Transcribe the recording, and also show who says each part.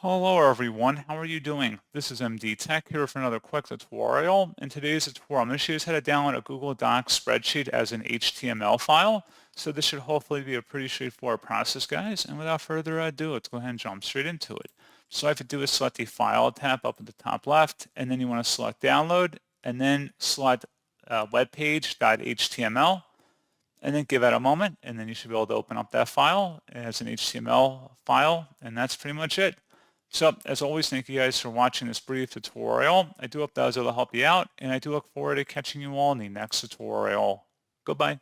Speaker 1: Hello everyone, how are you doing? This is MD Tech here for another quick tutorial. In today's tutorial, I'm going to show you how to download a Google Docs spreadsheet as an HTML file. So this should hopefully be a pretty straightforward process, guys. And without further ado, let's go ahead and jump straight into it. So all I have to do is select the File tab up at the top left, and then you want to select Download, and then select webpage.html. And then give it a moment, and then you should be able to open up that file as an HTML file, and that's pretty much it. So, as always, thank you guys for watching this brief tutorial. I do hope that was able to help you out, and I do look forward to catching you all in the next tutorial. Goodbye.